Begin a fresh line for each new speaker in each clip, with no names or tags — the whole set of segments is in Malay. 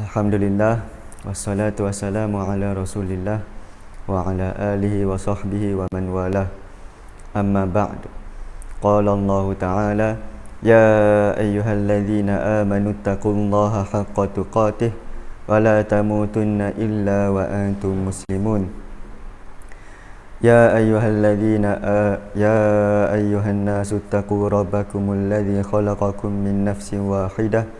Alhamdulillah, wassalatu wassalamu ala rasulillah wa ala alihi wa sahbihi wa man walah. Amma ba'd. Qala Allah Ta'ala, ya ayyuhalladzina amanu taqullaha haqqa tuqatih wa la tamutunna illa wa antum muslimun. Ya ayyuhan nasu taqu rabbakumul ladzi khalaqakum min nafsin wahidah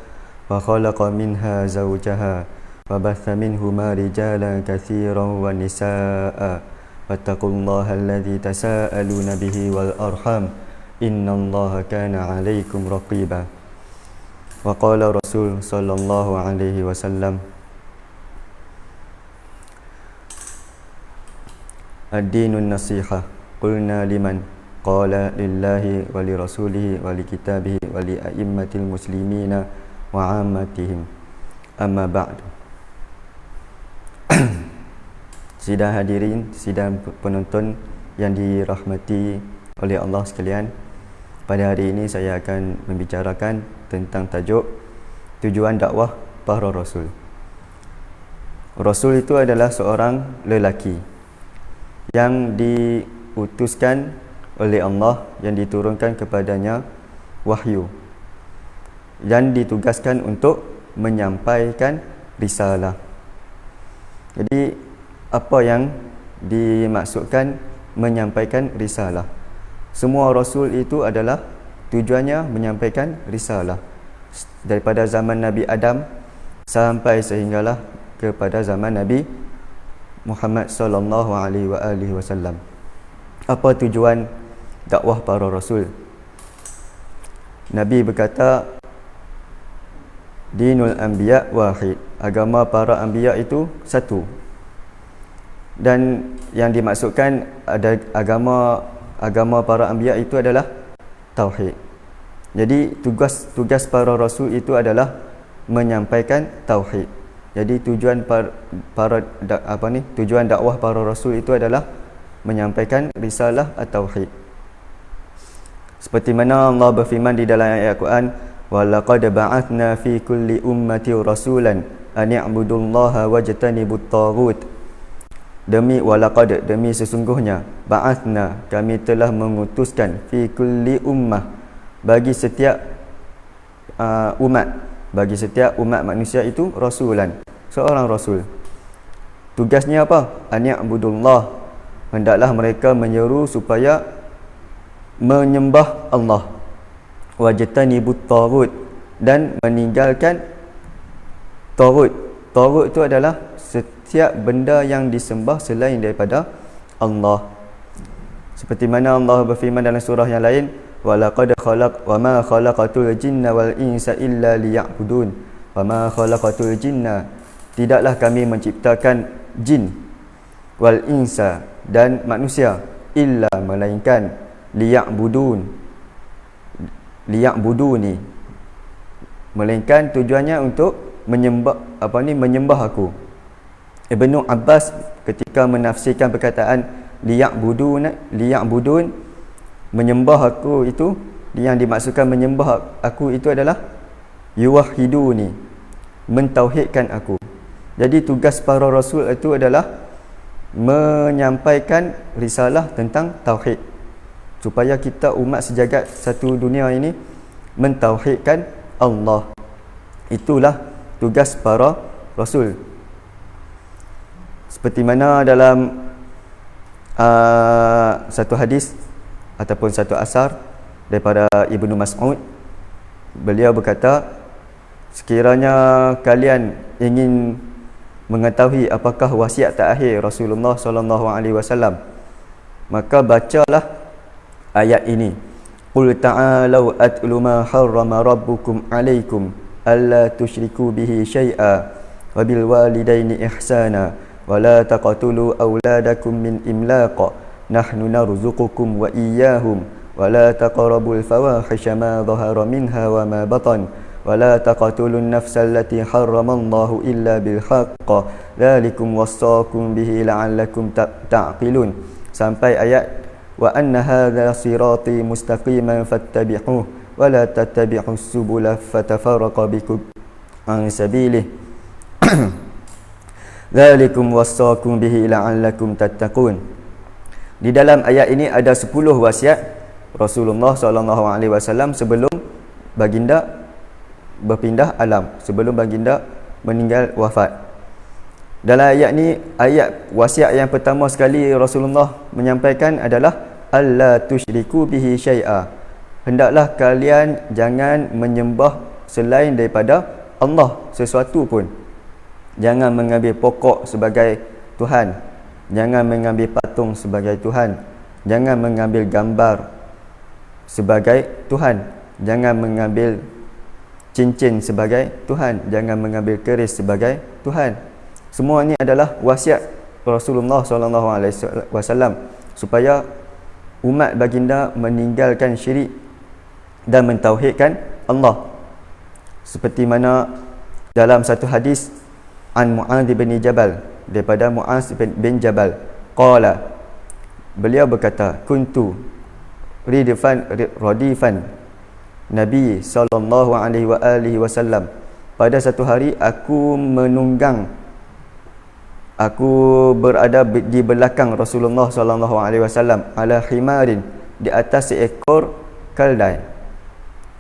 wa khalaqa minha zawjaha wa batha minhuma rijalan katsiran wa nisaa'a wattaqullaha alladzi tasaaluna bihi wal arham innallaha kana 'alaikum raqiba. Wa qala Rasul sallallahu alaihi wasallam, ad-dinun nasihah. Qulna liman? Qala lillahi wa li rasulihi wa li kitabihi wa li a'immatil muslimina wa ammatihim. Amma ba'd. Sidang hadirin, sidang penonton yang dirahmati oleh Allah sekalian, pada hari ini saya akan membicarakan tentang tajuk tujuan dakwah para rasul. Rasul itu adalah seorang lelaki yang diutuskan oleh Allah, yang diturunkan kepadanya wahyu, dan ditugaskan untuk menyampaikan risalah. Jadi apa yang dimaksudkan menyampaikan risalah? Semua rasul itu adalah tujuannya menyampaikan risalah, daripada zaman Nabi Adam sampai sehinggalah kepada zaman Nabi Muhammad sallallahu alaihi wasallam. Apa tujuan dakwah para rasul? Nabi berkata, dinul anbiya wahid, agama para anbiya itu satu. Dan yang dimaksudkan ada agama para anbiya itu adalah tauhid. Jadi tugas para rasul itu adalah menyampaikan tauhid. Jadi tujuan tujuan dakwah para rasul itu adalah menyampaikan risalah at-tauhid. Seperti mana Allah berfirman di dalam ayat Al-Quran, وَلَقَدْ بَعَثْنَا فِي كُلِّ أُمَّةٍ رَسُولًا أَنِ اعْبُدُوا اللَّهَ وَاجْتَنِبُوا الطَّاغُوتَ. Demi sesungguhnya, ba'athna, kami telah mengutuskan, fi kulli ummah, bagi setiap umat manusia itu, rasulan, seorang rasul. Tugasnya apa? An ya'budullah, hendaklah mereka menyeru supaya menyembah Allah, wajtanibut taghut, dan meninggalkan taghut. Taghut itu adalah setiap benda yang disembah selain daripada Allah. Seperti mana Allah berfirman dalam surah yang lain, wa ma khalaqatul jinna wal insa illa liya'budun. Wa ma khalaqatul jinna, tidaklah kami menciptakan jin, wal insa, dan manusia, illa, melainkan, liya'buduni, melainkan tujuannya untuk menyembah aku. Ibnu Abbas ketika menafsirkan perkataan liya'budun, menyembah aku itu, yang dimaksudkan menyembah aku itu adalah yuwahhiduni, mentauhidkan aku. Jadi tugas para rasul itu adalah menyampaikan risalah tentang tauhid, supaya kita umat sejagat satu dunia ini mentauhidkan Allah. Itulah tugas para rasul. Seperti mana dalam satu hadis ataupun satu asar daripada Ibnu Mas'ud, beliau berkata, sekiranya kalian ingin mengetahui apakah wasiat terakhir Rasulullah sallallahu alaihi wasallam, maka bacalah ayat ini. Qul ta'alu atlu ma harrama rabbukum 'alaikum alla tusyriku bihi syai'a wa bil walidaini ihsana wa la taqtulu auladakum min imlaq nahnu narzuqukum wa iyyahum wa la taqrabul fawahisha ma dhahara minha wa ma batan wa la taqtulun nafsa allati harramallahu illa bil haqq dzalikum wassaakum bihi la'allakum ta'qilun, sampai ayat wa anna hadza sirati mustaqiman fattabi'uhu wa la tattabi'us subula fatafarraqa bikum an sabilihi Dzalikum wassaqum bihi la'allakum tattaqun. Di dalam ayat ini ada 10 wasiat Rasulullah SAW sebelum baginda berpindah alam, sebelum baginda meninggal wafat. Dalam ayat ni, ayat wasiat yang pertama sekali Rasulullah menyampaikan adalah alla tusyriku bihi syai'a. Hendaklah kalian jangan menyembah selain daripada Allah sesuatu pun. Jangan mengambil pokok sebagai Tuhan, jangan mengambil patung sebagai Tuhan, jangan mengambil gambar sebagai Tuhan, jangan mengambil cincin sebagai Tuhan, jangan mengambil keris sebagai Tuhan. Semua ini adalah wasiat Rasulullah SAW supaya umat baginda meninggalkan syirik dan mentauhidkan Allah. Seperti mana dalam satu hadis an Mu'adz bin Jabal, daripada Mu'adz bin Jabal, qala, beliau berkata, kuntu radifan Nabi sallallahu alaihi wasallam, pada satu hari aku menunggang, aku berada di belakang Rasulullah sallallahu alaihi wasallam ala himarin, di atas seekor keldai.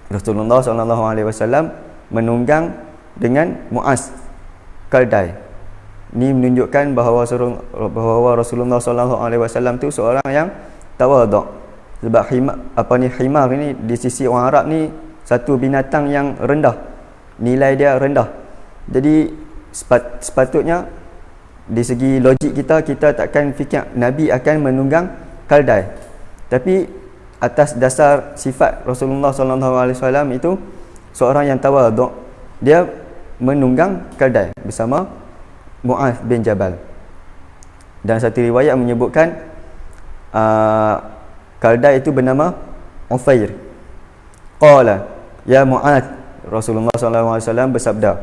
Rasulullah sallallahu alaihi wasallam menunggang dengan Mu'adz keldai. Ini menunjukkan bahawa Rasulullah SAW tu seorang yang tawaduk. Sebab himar ni di sisi orang Arab ni satu binatang yang rendah, nilai dia rendah. Jadi sepatutnya di segi logik kita takkan fikir Nabi akan menunggang keldai. Tapi atas dasar sifat Rasulullah SAW itu seorang yang tawaduk, dia menunggang keldai bersama Mu'adz bin Jabal. Dan satu riwayat menyebutkan keldai itu bernama Ufair. Qala ya Mu'adz, Rasulullah SAW bersabda,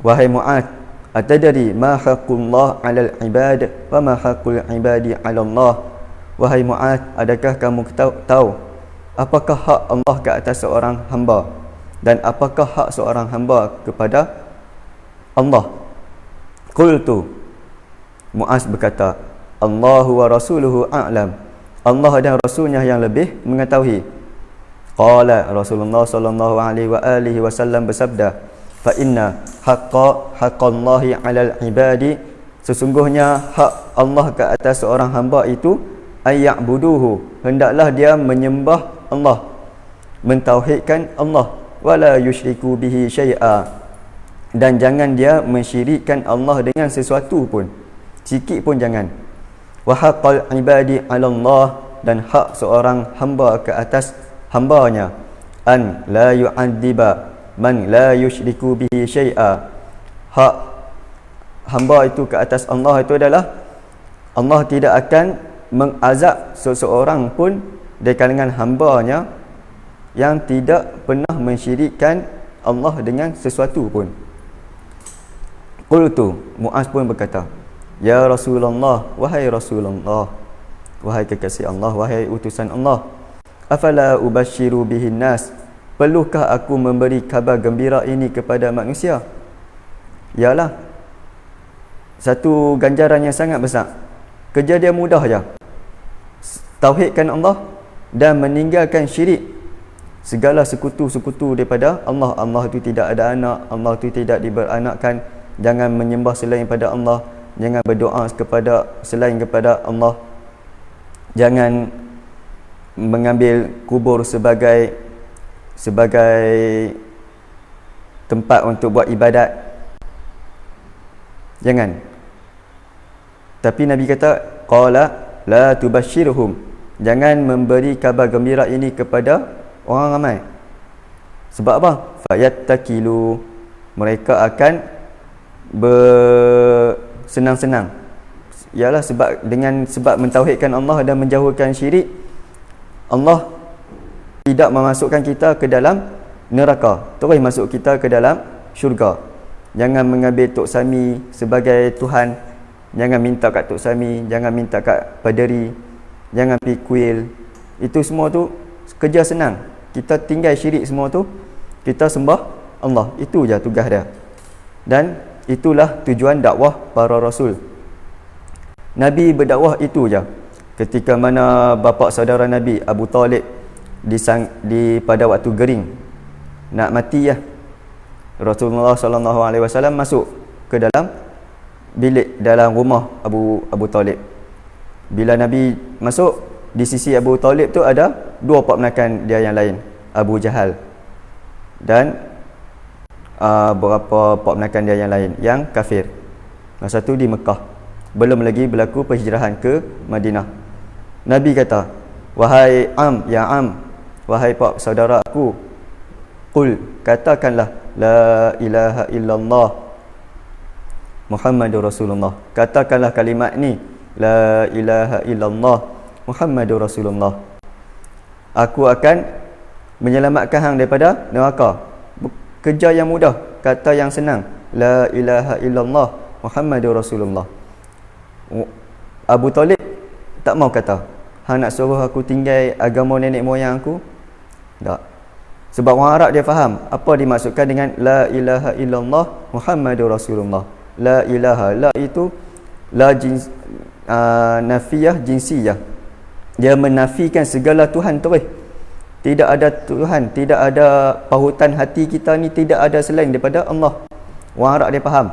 wahai Mu'adz, atadri ma haqqullah 'alal ibad wa ma haqqul ibadi 'ala Allah? Wahai Mu'adz, adakah kamu tahu apakah hak Allah ke atas seorang hamba dan apakah hak seorang hamba kepada Allah? Qultu, Mu'adz berkata, Allahu wa rasuluhu a'lam. Allah dan Rasulnya yang lebih mengetahui. Qala, Rasulullah sallallahu alaihi wasallam bersabda, fa inna haqqallahi 'alal ibadi, sesungguhnya hak Allah ke atas seorang hamba itu ayya'buduhu, hendaklah dia menyembah Allah, mentauhidkan Allah, wala yusyriku bihi syai'a, dan jangan dia mensyirikkan Allah dengan sesuatu pun, sikit pun jangan. Wa haqqal ibadi 'ala Allah, dan hak seorang hamba ke atas hambanya, an la yu'adziba man la yusyriku bihi syai'a. Hak hamba itu ke atas Allah itu adalah Allah tidak akan mengazab seseorang pun dari kalangan hambanya yang tidak pernah mensyirikkan Allah dengan sesuatu pun. Qultu, Mu'adz pun berkata, ya Rasulullah, wahai Rasulullah, wahai kekasih Allah, wahai utusan Allah, afala ubashiru bihin nas, perlukah aku memberi kabar gembira ini kepada manusia? Yalah, satu ganjaran yang sangat besar. Kerja dia mudah saja, tauhidkan Allah dan meninggalkan syirik, segala sekutu-sekutu daripada Allah. Allah itu tidak ada anak, Allah itu tidak diberanakkan. Jangan menyembah selain pada Allah, jangan berdoa kepada selain kepada Allah, jangan mengambil kubur sebagai tempat untuk buat ibadat, jangan. Tapi Nabi kata, qala la tubashshirhum, jangan memberi kabar gembira ini kepada orang ramai. Sebab apa? Fayattakilu, mereka akan bersenang-senang. Ialah sebab mentauhidkan Allah dan menjauhkan syirik, Allah tidak memasukkan kita ke dalam neraka, terus masuk kita ke dalam syurga. Jangan mengambil Tok Sami sebagai Tuhan, jangan minta kat Tok Sami, jangan minta kat paderi, jangan pergi kuil. Itu semua tu kerja senang. Kita tinggal syirik semua tu, kita sembah Allah. Itu je tugas dia. Dan Itulah tujuan dakwah para rasul. Nabi berdakwah itu je. Ketika mana bapa saudara Nabi Abu Talib pada waktu gering nak mati ya, Rasulullah sallallahu alaihi wasallam masuk ke dalam bilik dalam rumah Abu Talib. Bila Nabi masuk, di sisi Abu Talib tu ada dua ponakan dia yang lain, Abu Jahal dan beberapa ponakan dia yang lain yang kafir. Masa tu di Mekah, belum lagi berlaku penghijrahan ke Madinah. Nabi kata, wahai ya wahai pak saudara aku, qul, katakanlah la ilaha illallah Muhammadur Rasulullah. Katakanlah kalimat ni, la ilaha illallah Muhammadur Rasulullah. Aku akan menyelamatkan hang daripada neraka. Kerja yang mudah, kata yang senang, la ilaha illallah Muhammadur Rasulullah. Abu Talib tak mau kata, hang nak suruh aku tinggal agama nenek moyang aku? Tak. Sebab orang Arab dia faham apa dimaksudkan dengan la ilaha illallah Muhammadur Rasulullah. La ilaha, la itu la jins, nafiyah jinsiyah. Dia menafikan segala Tuhan terus. Tidak ada Tuhan, tidak ada pahutan hati kita ni, tidak ada selain daripada Allah. Orang Arab dia faham.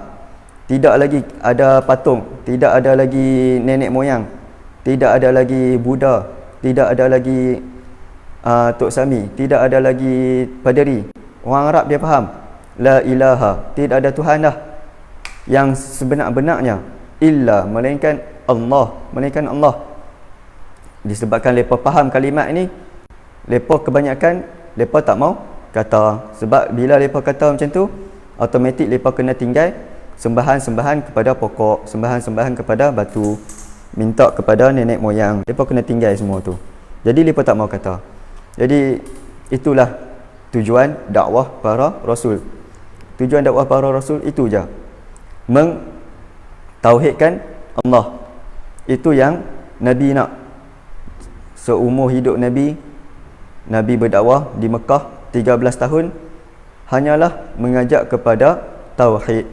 Tidak lagi ada patung, tidak ada lagi nenek moyang, tidak ada lagi Buddha, tidak ada lagi Tok Sami, tidak ada lagi paderi. Orang Arab dia faham, la ilaha, tidak ada Tuhan dah yang sebenar-benarnya illa, melainkan Allah, melainkan Allah. Disebabkan mereka faham kalimat ni, mereka kebanyakan mereka tak mau kata. Sebab bila mereka kata macam tu, automatik mereka kena tinggal sembahan-sembahan kepada pokok, sembahan-sembahan kepada batu, minta kepada nenek moyang. Mereka kena tinggal semua tu. Jadi mereka tak mau kata. Jadi itulah tujuan dakwah para rasul. Tujuan dakwah para rasul itu je, mentauhidkan Allah. Itu yang Nabi nak. Seumur hidup Nabi berdakwah di Mekah 13 tahun, hanyalah mengajak kepada tauhid.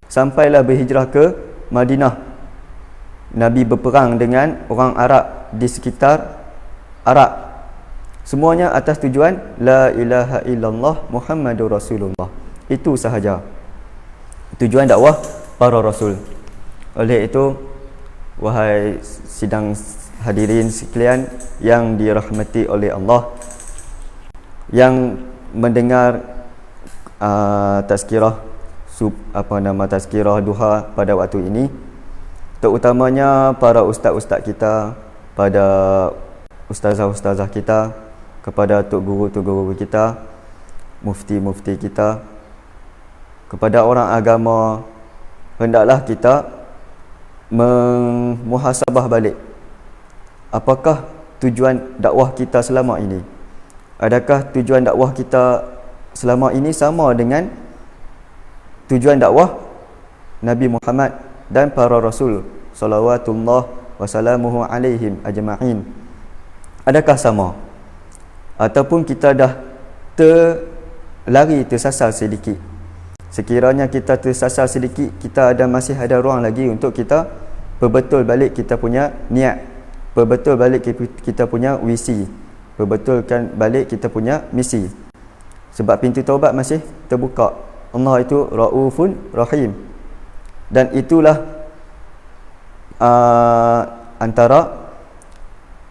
Sampailah berhijrah ke Madinah, Nabi berperang dengan orang Arab di sekitar Arab. Semuanya atas tujuan la ilaha illallah Muhammadur Rasulullah. Itu sahaja tujuan dakwah para rasul. Oleh itu, wahai sidang hadirin sekalian yang dirahmati oleh Allah, yang mendengar tazkirah tazkirah duha pada waktu ini, terutamanya para ustaz-ustaz kita, pada ustazah-ustazah kita, kepada tok guru-tok guru kita, mufti-mufti kita, kepada orang agama, hendaklah kita memuhasabah balik. Apakah tujuan dakwah kita selama ini? Adakah tujuan dakwah kita selama ini sama dengan tujuan dakwah Nabi Muhammad dan para rasul salawatullah wassalamuhu alaihim ajma'in? Adakah sama? Ataupun kita dah tersasar sedikit? Sekiranya kita tersasar sedikit, kita masih ada ruang lagi untuk kita perbetul balik kita punya niat, perbetul balik kita punya visi, perbetulkan balik kita punya misi. Sebab pintu taubat masih terbuka. Allah itu Raufun Rahim. Dan itulah antara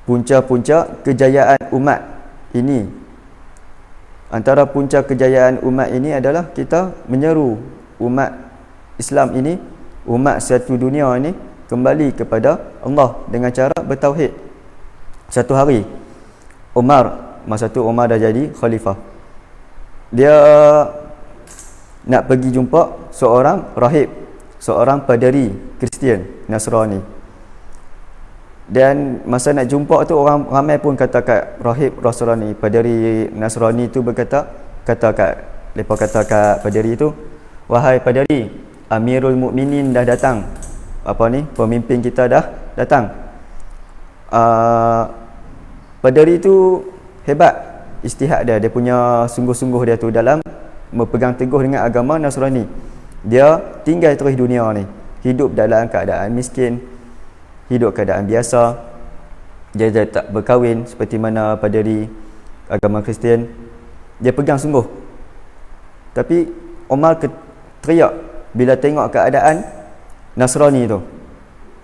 punca-punca kejayaan umat ini. Antara punca kejayaan umat ini adalah kita menyeru umat Islam ini, umat satu dunia ini, kembali kepada Allah dengan cara bertauhid. Satu hari masa tu Umar dah jadi khalifah. Dia nak pergi jumpa seorang rahib, seorang paderi Kristian Nasrani. Dan masa nak jumpa tu, orang ramai pun kata kat rahib Nasrani, paderi Nasrani tu kata kat paderi tu, wahai paderi, Amirul Mukminin dah datang. Pemimpin kita dah datang. Paderi tu hebat istihad dia punya sungguh-sungguh dia tu dalam berpegang teguh dengan agama Nasrani. Dia tinggal terus dunia ni, hidup dalam keadaan miskin, hidup keadaan biasa. Dia tak berkahwin seperti mana paderi agama Kristian. Dia pegang sungguh. Tapi Umar teriak bila tengok keadaan Nasrani tu.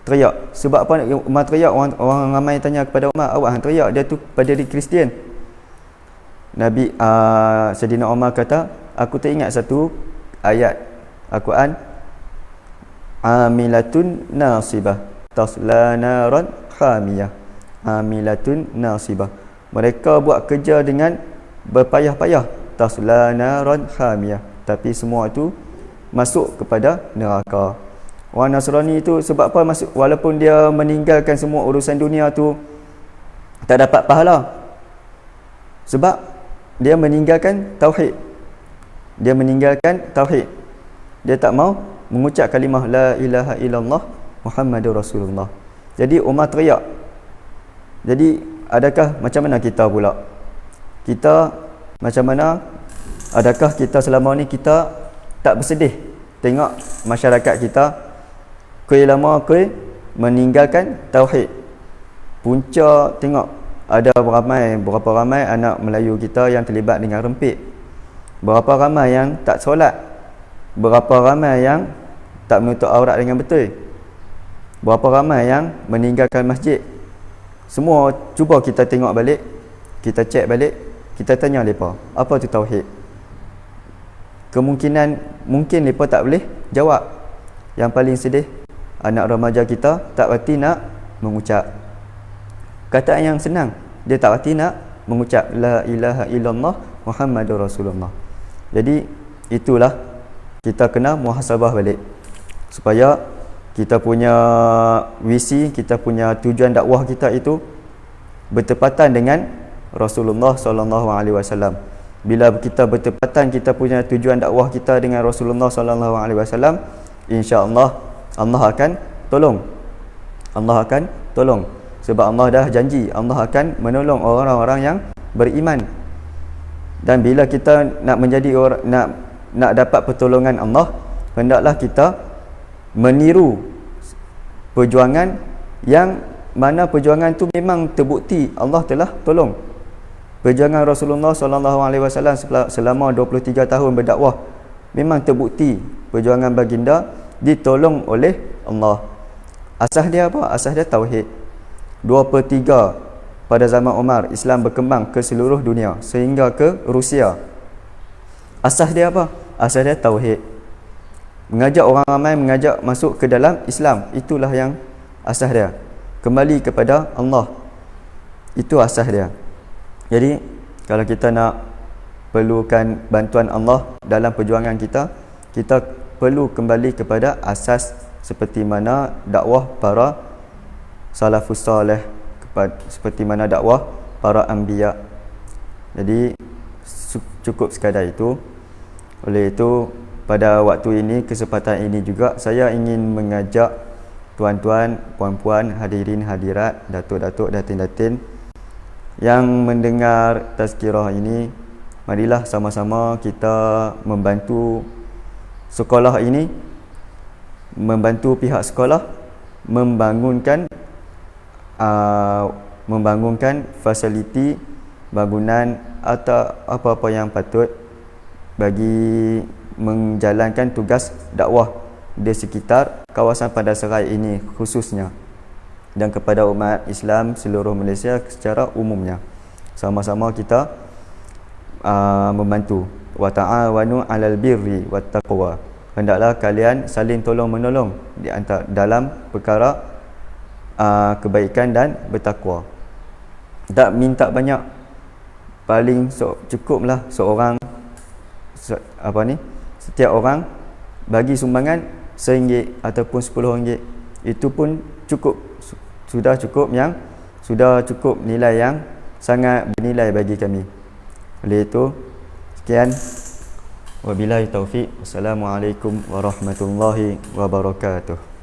Teriak. Sebab apa Umar teriak? Orang ramai tanya kepada Umar, awak hang teriak, dia tu paderi Kristian. Nabi Sayyidina Umar kata, aku teringat satu ayat Al-Quran, amilatun nasibah tasla naran khamiyah. Amilatun nasibah, mereka buat kerja dengan berpayah-payah, tasla naran khamiyah, tapi semua itu masuk kepada neraka. Orang Nasrani itu sebab apa masuk, walaupun dia meninggalkan semua urusan dunia tu, tak dapat pahala. Sebab dia meninggalkan tauhid. Dia meninggalkan tauhid. Dia tak mau mengucap kalimah la ilaha illallah Muhammadur Rasulullah. Jadi Umar teriak. Jadi adakah macam mana kita pula? Kita macam mana? Adakah kita selama ni kita tak bersedih tengok masyarakat kita kuih lama kuih meninggalkan tauhid? Punca tengok ada berapa ramai anak Melayu kita yang terlibat dengan rempit. Berapa ramai yang tak solat. Berapa ramai yang tak menutup aurat dengan betul. Berapa ramai yang meninggalkan masjid. Semua cuba kita tengok balik, kita cek balik, kita tanya mereka, apa tu tauhid? Kemungkinan mungkin mereka tak boleh jawab. Yang paling sedih, anak remaja kita tak berhati nak mengucap. Kataan yang senang, dia tak berhati nak mengucap la ilaha illallah Muhammadur Rasulullah. Jadi itulah kita kena muhasabah balik, supaya kita punya visi, kita punya tujuan dakwah kita itu bertepatan dengan Rasulullah sallallahu alaihi wasallam. Bila kita bertepatan kita punya tujuan dakwah kita dengan Rasulullah sallallahu alaihi wasallam, insya-Allah Allah akan tolong. Allah akan tolong. Sebab Allah dah janji Allah akan menolong orang-orang yang beriman. Dan bila kita nak menjadi orang, nak dapat pertolongan Allah, hendaklah kita meniru perjuangan yang mana perjuangan tu memang terbukti Allah telah tolong. Perjuangan Rasulullah sallallahu alaihi wasallam selama 23 tahun berdakwah memang terbukti perjuangan baginda ditolong oleh Allah. Asas dia apa? Asas dia tauhid. 2/3 pada zaman Umar Islam berkembang ke seluruh dunia sehingga ke Rusia. Asas dia apa? Asas dia tauhid. Mengajak orang ramai, mengajak masuk ke dalam Islam, itulah yang asas dia. Kembali kepada Allah, itu asas dia. Jadi kalau kita nak perlukan bantuan Allah dalam perjuangan kita, kita perlu kembali kepada asas seperti mana dakwah para salafus salih, seperti mana dakwah para anbiya. Jadi cukup sekadar itu. Oleh itu pada waktu ini, kesempatan ini juga saya ingin mengajak tuan-tuan, puan-puan, hadirin hadirat, datuk-datuk, datin-datin yang mendengar tazkirah ini, marilah sama-sama kita membantu sekolah ini, membantu pihak sekolah membangunkan fasiliti bangunan atau apa-apa yang patut bagi menjalankan tugas dakwah di sekitar kawasan Padanserai ini khususnya, dan kepada umat Islam seluruh Malaysia secara umumnya. Sama-sama kita membantu. Wa ta'awanu 'alal birri wat taqwa. Hendaklah kalian saling tolong-menolong di antara dalam perkara kebaikan dan bertakwa. Tak minta banyak, paling cukuplah seorang setiap orang bagi sumbangan RM1 ataupun RM10. Itu pun cukup, sudah cukup nilai yang sangat bernilai bagi kami. Oleh itu, sekian. Wabillahi taufiq. Wassalamualaikum warahmatullahi wabarakatuh.